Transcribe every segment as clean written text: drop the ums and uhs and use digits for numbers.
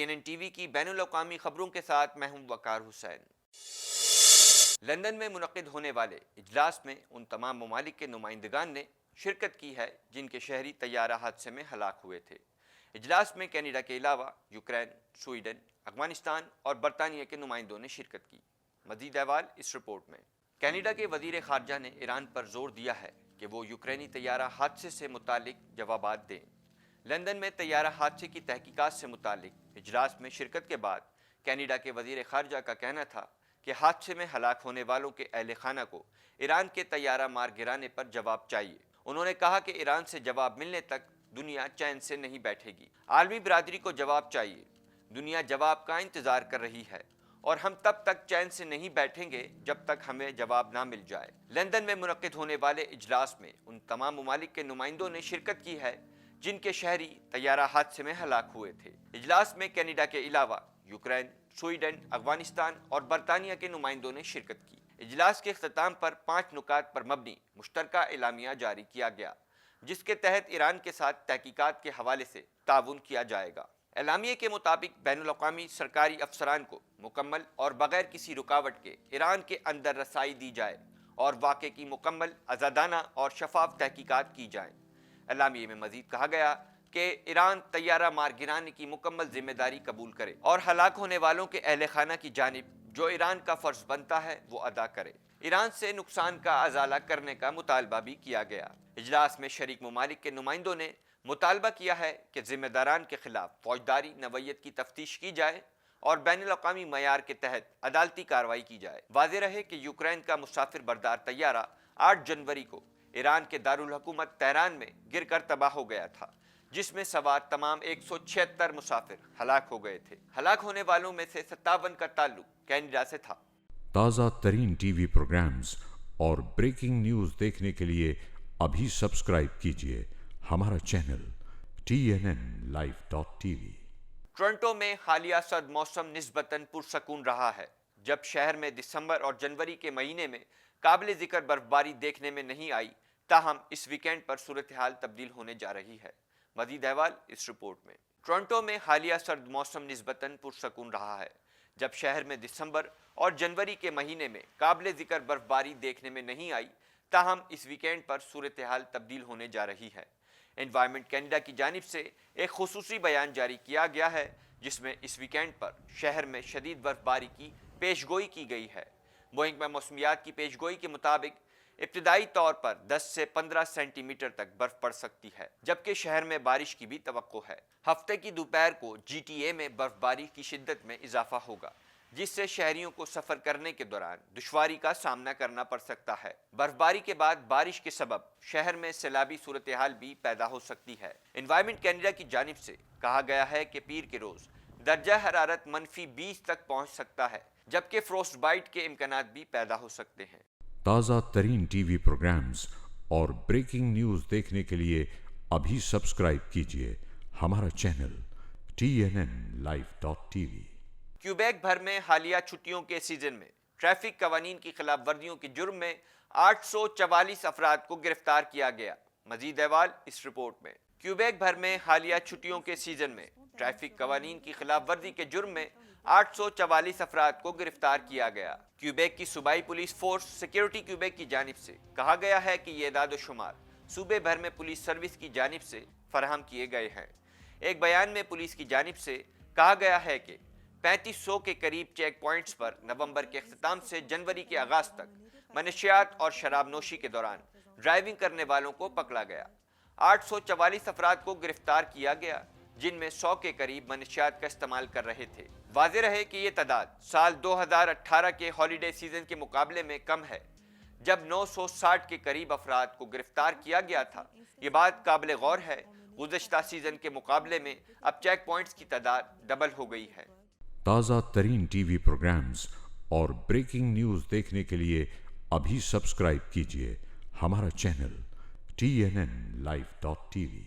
CNN TV کی بین الاقوامی خبروں کے ساتھ میں ہوں وقار حسین۔ لندن میں منعقد ہونے والے اجلاس میں ان تمام ممالک کے نمائندگان نے شرکت کی ہے جن کے شہری طیارہ حادثے میں ہلاک ہوئے تھے۔ اجلاس میں کینیڈا کے علاوہ یوکرین، سویڈن، افغانستان اور برطانیہ کے نمائندوں نے شرکت کی۔ مزید احوال اس رپورٹ میں۔ کینیڈا کے وزیر خارجہ نے ایران پر زور دیا ہے کہ وہ یوکرینی طیارہ حادثے سے متعلق جوابات دیں۔ لندن میں طیارہ حادثے کی تحقیقات سے متعلق اجلاس میں شرکت کے بعد کینیڈا کے وزیر خارجہ کا کہنا تھا کہ حادثے میں ہلاک ہونے والوں کے اہل خانہ کو ایران کے طیارہ مار گرانے پر جواب چاہیے۔ انہوں نے کہا کہ ایران سے جواب ملنے تک دنیا چین سے نہیں بیٹھے گی۔ عالمی برادری کو جواب چاہیے۔ دنیا جواب کا انتظار کر رہی ہے اور ہم تب تک چین سے نہیں بیٹھیں گے جب تک ہمیں جواب نہ مل جائے۔ لندن میں منعقد ہونے والے اجلاس میں ان تمام ممالک کے نمائندوں نے شرکت کی ہے جن کے شہری طیارہ حادثے میں ہلاک ہوئے تھے۔ اجلاس میں کینیڈا کے علاوہ یوکرین، سویڈن، افغانستان اور برطانیہ کے نمائندوں نے شرکت کی۔ اجلاس کے اختتام پر 5 نکات پر مبنی مشترکہ اعلامیہ جاری کیا گیا جس کے تحت ایران کے ساتھ تحقیقات کے حوالے سے تعاون کیا جائے گا۔ اعلامیے کے مطابق بین الاقوامی سرکاری افسران کو مکمل اور بغیر کسی رکاوٹ کے ایران کے اندر رسائی دی جائے اور واقعے کی مکمل، آزادانہ اور شفاف تحقیقات کی جائیں۔ اعلامیے میں مزید کہا گیا کہ ایران طیارہ مار گرانے کی مکمل ذمہ داری قبول کرے اور ہلاک ہونے والوں کے اہل خانہ کی جانب جو ایران کا فرض بنتا ہے وہ ادا کرے۔ ایران سے نقصان کا ازالہ کرنے کا مطالبہ بھی کیا گیا۔ اجلاس میں شریک ممالک کے نمائندوں نے مطالبہ کیا ہے کہ ذمہ داران کے خلاف فوجداری نوعیت کی تفتیش کی جائے اور بین الاقوامی معیار کے تحت عدالتی کارروائی کی جائے۔ واضح رہے کہ یوکرین کا مسافر بردار طیارہ 8 جنوری کو ایران کے دارالحکومت تہران میں گر کر تباہ ہو گیا تھا جس میں سوار تمام 176 مسافر ہلاک ہو گئے تھے۔ ہلاک ہونے والوں میں سے 57 کا تعلق کینیڈا سے تھا۔ تازہ ترین ٹی وی پروگرامز اور بریکنگ نیوز دیکھنے کے لیے ابھی سبسکرائب کیجیے ہمارا چینل TNNLive.tv۔ ٹورنٹو میں حالیہ سرد موسم نسبتاً پرسکون رہا ہے جب شہر میں دسمبر اور جنوری کے مہینے میں قابل ذکر برفباری دیکھنے میں نہیں آئی، تاہم اس ویکینڈ پر صورتحال تبدیل ہونے جا رہی ہے۔ مزید احوال اس رپورٹ میں۔ ٹورنٹو میں حالیہ سرد موسم نسبتاً پرسکون رہا ہے جب شہر میں دسمبر اور جنوری کے مہینے میں قابل ذکر برفباری دیکھنے میں نہیں آئی، تاہم اس ویکینڈ پر صورتحال تبدیل ہونے جا رہی ہے۔ انوائرمنٹ کینیڈا کی جانب سے ایک خصوصی بیان جاری کیا گیا ہے جس میں اس ویکینڈ پر شہر میں شدید برفباری کی پیشگوئی کی گئی ہے۔ محکمہ موسمیات کی پیشگوئی کے مطابق ابتدائی طور پر 10 سے 15 سینٹی میٹر تک برف پڑ سکتی ہے جبکہ شہر میں بارش کی بھی توقع ہے۔ ہفتے کی دوپہر کو GTA میں برفباری کی شدت میں اضافہ ہوگا جس سے شہریوں کو سفر کرنے کے دوران دشواری کا سامنا کرنا پڑ سکتا ہے۔ برفباری کے بعد بارش کے سبب شہر میں سیلابی صورتحال بھی پیدا ہو سکتی ہے۔ انوائرمنٹ کینیڈا کی جانب سے کہا گیا ہے کہ پیر کے روز درجہ حرارت -20 تک پہنچ سکتا ہے جبکہ فروسٹ بائٹ کے امکانات بھی پیدا ہو سکتے ہیں۔ تازہ ترین ٹی وی پروگرامز اور بریکنگ نیوز دیکھنے کے لیے ابھی سبسکرائب کیجیے ہمارا چینل TNNLive.tv۔ کیوبیک بھر میں حالیہ چھٹیوں کے سیزن میں ٹریفک قوانین کی خلاف ورزیوں کے جرم میں 844 افراد کو گرفتار کیا گیا۔ مزید احوال اس رپورٹ میں۔ کیوبیک بھر میں حالیہ چھٹیوں کے سیزن میں ٹریفک قوانین کی خلاف ورزی کے جرم میں 844 افراد کو گرفتار کیا گیا۔ کیوبیک کی صوبائی پولیس فورس سیکیورٹی کیوبیک کی جانب سے کہا گیا ہے کہ یہ اعداد و شمار صوبے بھر میں پولیس سروس کی جانب سے فراہم کیے گئے ہیں۔ ایک بیان میں پولیس کی جانب سے کہا گیا ہے کہ 3500 کے قریب چیک پوائنٹس پر نومبر کے اختتام سے جنوری کے آغاز تک منشیات اور شراب نوشی کے دوران ڈرائیونگ کرنے والوں کو پکڑا گیا۔ 844 افراد کو گرفتار کیا گیا جن میں 100 کے قریب منشیات کا استعمال کر رہے تھے۔ واضح رہے کہ یہ تعداد سال 2018 کے ہالیڈے سیزن کے مقابلے میں کم ہے جب 960 کے قریب افراد کو گرفتار کیا گیا تھا۔ یہ بات قابل غور ہے، گزشتہ سیزن کے مقابلے میں اب چیک پوائنٹس کی تعداد ڈبل ہو گئی ہے۔ تازہ ترین ٹی وی پروگرامز اور بریکنگ نیوز دیکھنے کے لیے ابھی سبسکرائب کیجیے ہمارا چینل TNNLive.tv۔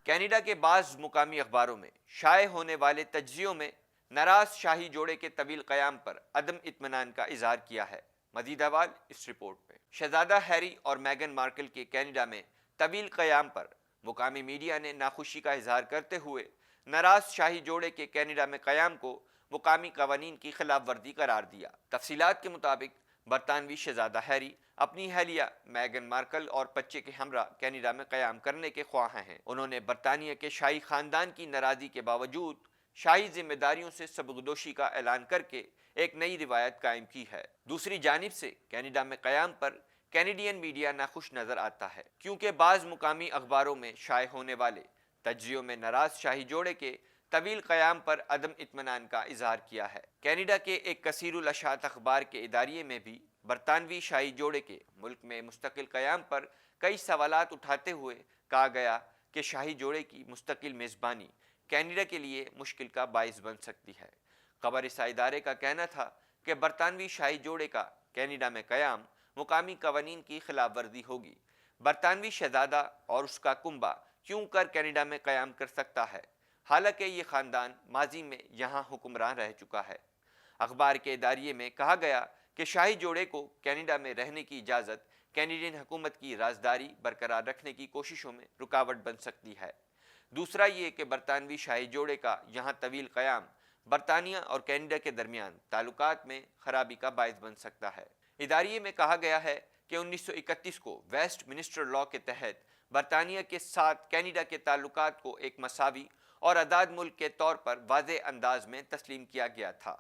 کینیڈا کے بعض مقامی اخباروں میں شائع ہونے والے تجزیوں میں ناراض شاہی جوڑے کے طویل قیام پر عدم اطمینان کا اظہار کیا ہے۔ مزید احوال اس رپورٹ میں۔ شہزادہ ہیری اور میگن مارکل کے کینیڈا میں طویل قیام پر مقامی میڈیا نے ناخوشی کا اظہار کرتے ہوئے ناراض شاہی جوڑے کے کینیڈا میں قیام کو مقامی قوانین کی خلاف ورزی قرار دیا۔ تفصیلات کے مطابق برطانوی شہزادہ ہیری اپنی اہلیہ میگن مارکل اور بچے کے ہمراہ کینیڈا میں قیام کرنے کے خواہاں ہیں۔ انہوں نے برطانیہ کے شاہی خاندان کی ناراضی کے باوجود شاہی ذمہ داریوں سے سبکدوشی کا اعلان کر کے ایک نئی روایت قائم کی ہے۔ دوسری جانب سے کینیڈا میں قیام پر کینیڈین میڈیا ناخوش نظر آتا ہے، کیونکہ بعض مقامی اخباروں میں شائع ہونے والے تجزیوں میں ناراض شاہی جوڑے کے طویل قیام پر عدم اطمینان کا اظہار کیا ہے۔ کینیڈا کے ایک کثیر الاشاعت اخبار کے اداریے میں بھی برطانوی شاہی جوڑے کے ملک میں مستقل قیام پر کئی سوالات اٹھاتے ہوئے کہا گیا کہ شاہی جوڑے کی مستقل میزبانی کینیڈا کے لیے مشکل کا باعث بن سکتی ہے۔ خبر رساں ادارے کا کہنا تھا کہ برطانوی شاہی جوڑے کا کینیڈا میں قیام مقامی قوانین کی خلاف ورزی ہوگی۔ برطانوی شہزادہ اور اس کا کنبہ کیوں کر کینیڈا میں قیام کر سکتا ہے، حالانکہ یہ خاندان ماضی میں یہاں حکمران رہ چکا ہے۔ اخبار کے اداریے میں کہا گیا کہ شاہی جوڑے کو کینیڈا میں رہنے کی اجازت کینیڈین حکومت کی رازداری برقرار رکھنے کی کوششوں میں رکاوٹ بن سکتی ہے۔ دوسرا یہ کہ برطانوی شاہی جوڑے کا یہاں طویل قیام برطانیہ اور کینیڈا کے درمیان تعلقات میں خرابی کا باعث بن سکتا ہے۔ اداریے میں کہا گیا ہے کہ 1931 کو ویسٹ منسٹر لاء کے تحت برطانیہ کے ساتھ کینیڈا کے تعلقات کو ایک مساوی اور آزاد ملک کے طور پر واضح انداز میں تسلیم کیا گیا تھا۔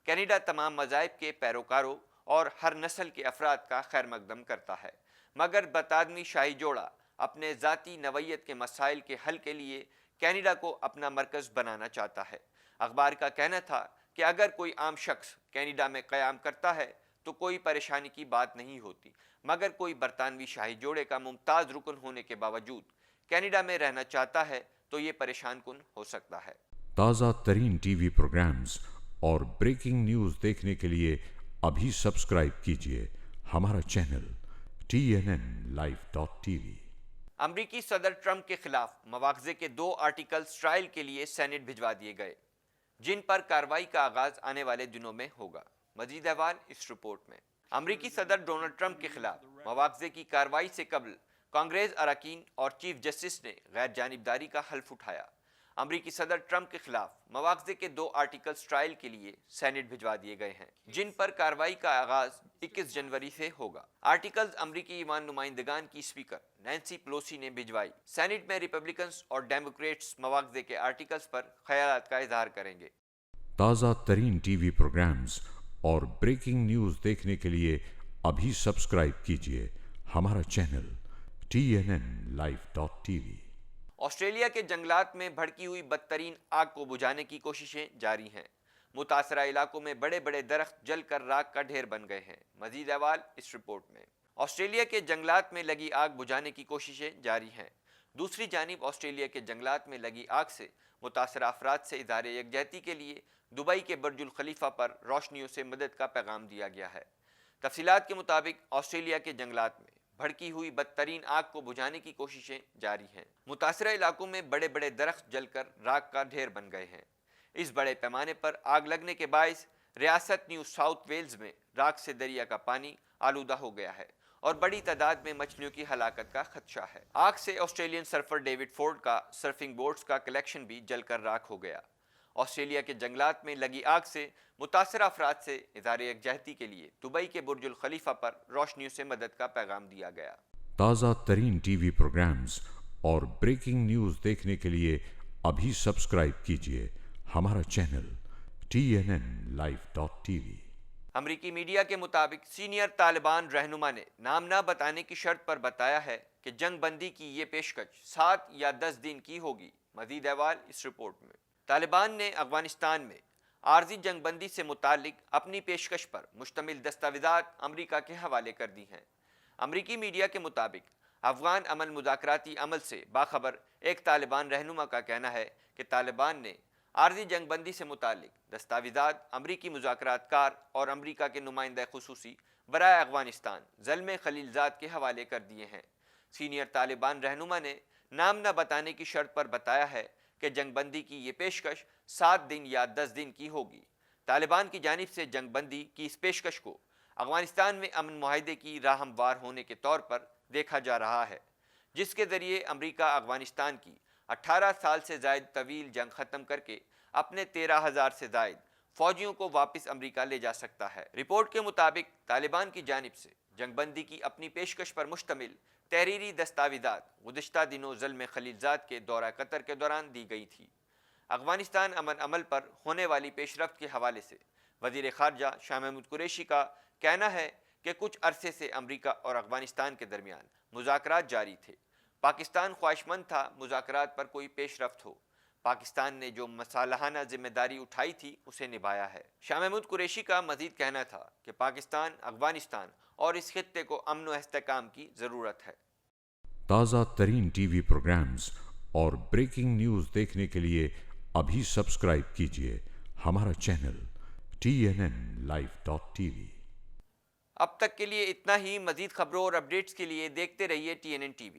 کینیڈا تمام مذاہب کے پیروکاروں اور ہر نسل کے افراد کا خیر مقدم کرتا ہے، مگر برطانوی شاہی جوڑا اپنے ذاتی نوعیت کے مسائل کے حل کے لیے کینیڈا کو اپنا مرکز بنانا چاہتا ہے۔ اخبار کا کہنا تھا کہ اگر کوئی عام شخص کینیڈا میں قیام کرتا ہے تو کوئی پریشانی کی بات نہیں ہوتی، مگر کوئی برطانوی شاہی جوڑے کا ممتاز رکن ہونے کے باوجود کینیڈا میں رہنا چاہتا ہے تو یہ پریشان کن ہو سکتا ہے۔ تازہ ترین ٹی وی پروگرامز اور بریکنگ نیوز دیکھنے کے لیے ابھی سبسکرائب کیجیے ہمارا چینل TNNLive.tv۔ امریکی صدر ٹرمپ کے خلاف مواخذے کے 2 آرٹیکلز ٹرائل کے لیے سینیٹ بھجوا دیے گئے، جن پر کارروائی کا آغاز آنے والے دنوں میں ہوگا۔ مزید احوال اس رپورٹ میں۔ امریکی صدر ڈونلڈ ٹرمپ کے خلاف مواخذے کی کارروائی سے قبل کانگریس اراکین اور چیف جسٹس نے غیر جانبداری کا حلف اٹھایا۔ امریکی صدر ٹرمپ کے خلاف مواخذے کے 2 آرٹیکلز ٹرائل کے لیے سینیٹ بھجوا دیے گئے ہیں، جن پر کارروائی کا آغاز 21 جنوری سے ہوگا۔ آرٹیکلز امریکی ایوان نمائندگان کی اسپیکر نینسی پلوسی نے بھجوائی۔ سینیٹ میں ریپبلکنز اور ڈیموکریٹس مواخذے کے آرٹیکلز پر خیالات کا اظہار کریں گے۔ تازہ ترین ٹی وی پروگرامز اور بریکنگ نیوز دیکھنے کے لیے ابھی سبسکرائب کیجیے ہمارا چینل TNNLive.tv۔ آسٹریلیا کے جنگلات میں بھڑکی ہوئی بدترین آگ کو بجھانے کی کوششیں جاری ہیں۔ متاثرہ علاقوں میں بڑے بڑے درخت جل کر راکھ کا ڈھیر بن گئے ہیں۔ مزید احوال اس رپورٹ میں۔ آسٹریلیا کے جنگلات میں لگی آگ بجھانے کی کوششیں جاری ہیں۔ دوسری جانب آسٹریلیا کے جنگلات میں لگی آگ سے متاثرہ افراد سے اظہار یکجہتی کے لیے دبئی کے برج الخلیفہ پر روشنیوں سے مدد کا پیغام دیا گیا ہے۔ تفصیلات کے مطابق آسٹریلیا کے جنگلات میں بھڑکی ہوئی بدترین آگ کو بجھانے کی کوششیں جاری ہیں۔ متاثرہ علاقوں میں بڑے بڑے درخت جل کر راکھ کا ڈھیر بن گئے ہیں۔ اس بڑے پیمانے پر آگ لگنے کے باعث ریاست نیو ساؤتھ ویلز میں راکھ سے دریا کا پانی آلودہ ہو گیا ہے اور بڑی تعداد میں مچھلیوں کی ہلاکت کا خدشہ ہے۔ آگ سے آسٹریلین سرفر ڈیوڈ فورڈ کا سرفنگ بورڈز کا کلیکشن بھی جل کر راکھ ہو گیا۔ آسٹریلیا کے جنگلات میں لگی آگ سے متاثرہ افراد سے اظہار یکجہتی کے لیے دبئی کے برج الخلیفہ پر روشنیوں سے مدد کا پیغام دیا گیا۔ تازہ ترین ٹی وی پروگرامز اور بریکنگ نیوز دیکھنے کے لیے ابھی سبسکرائب کیجیے ہمارا چینل TNNLive.tv۔ امریکی میڈیا کے مطابق سینئر طالبان رہنما نے نام نہ بتانے کی شرط پر بتایا ہے کہ جنگ بندی کی یہ پیشکش 7 یا 10 دن کی ہوگی۔ مزید احوال اس رپورٹ میں۔ طالبان نے افغانستان میں عارضی جنگ بندی سے متعلق اپنی پیشکش پر مشتمل دستاویزات امریکہ کے حوالے کر دی ہیں۔ امریکی میڈیا کے مطابق افغان امن مذاکراتی عمل سے باخبر ایک طالبان رہنما کا کہنا ہے کہ طالبان نے عارضی جنگ بندی سے متعلق دستاویزات امریکی مذاکرات کار اور امریکہ کے نمائندہ خصوصی برائے افغانستان زلمے خلیلزاد کے حوالے کر دیے ہیں۔ سینئر طالبان رہنما نے نام نہ بتانے کی شرط پر بتایا ہے کہ جنگ بندی کی یہ پیشکش 7 دن یا 10 دن کی ہوگی۔ طالبان کی جانب سے جنگ بندی کی اس پیشکش کو افغانستان میں امن معاہدے کی راہ ہموار ہونے کے طور پر دیکھا جا رہا ہے، جس کے ذریعے امریکہ افغانستان کی 18 سال سے زائد طویل جنگ ختم کر کے اپنے 13,000 سے زائد فوجیوں کو واپس امریکہ لے جا سکتا ہے۔ رپورٹ کے مطابق طالبان کی جانب سے جنگ بندی کی اپنی پیشکش پر مشتمل تحریری دستاویزات گزشتہ دنوں زلمے خلیلزاد کے دورہ قطر کے دوران دی گئی تھی۔ افغانستان امن عمل پر ہونے والی پیش رفت کے حوالے سے وزیر خارجہ شاہ محمود قریشی کا کہنا ہے کہ کچھ عرصے سے امریکہ اور افغانستان کے درمیان مذاکرات جاری تھے۔ پاکستان خواہش مند تھا مذاکرات پر کوئی پیش رفت ہو۔ پاکستان نے جو مصالحانہ ذمہ داری اٹھائی تھی اسے نبھایا ہے۔ شاہ محمود قریشی کا مزید کہنا تھا کہ پاکستان، افغانستان اور اس خطے کو امن و استحکام کی ضرورت ہے۔ تازہ ترین ٹی وی پروگرامز اور بریکنگ نیوز دیکھنے کے لیے ابھی سبسکرائب کیجیے ہمارا چینل TNNLive.tv۔ اب تک کے لیے اتنا ہی۔ مزید خبروں اور اپڈیٹس کے لیے دیکھتے رہیے TNN TV۔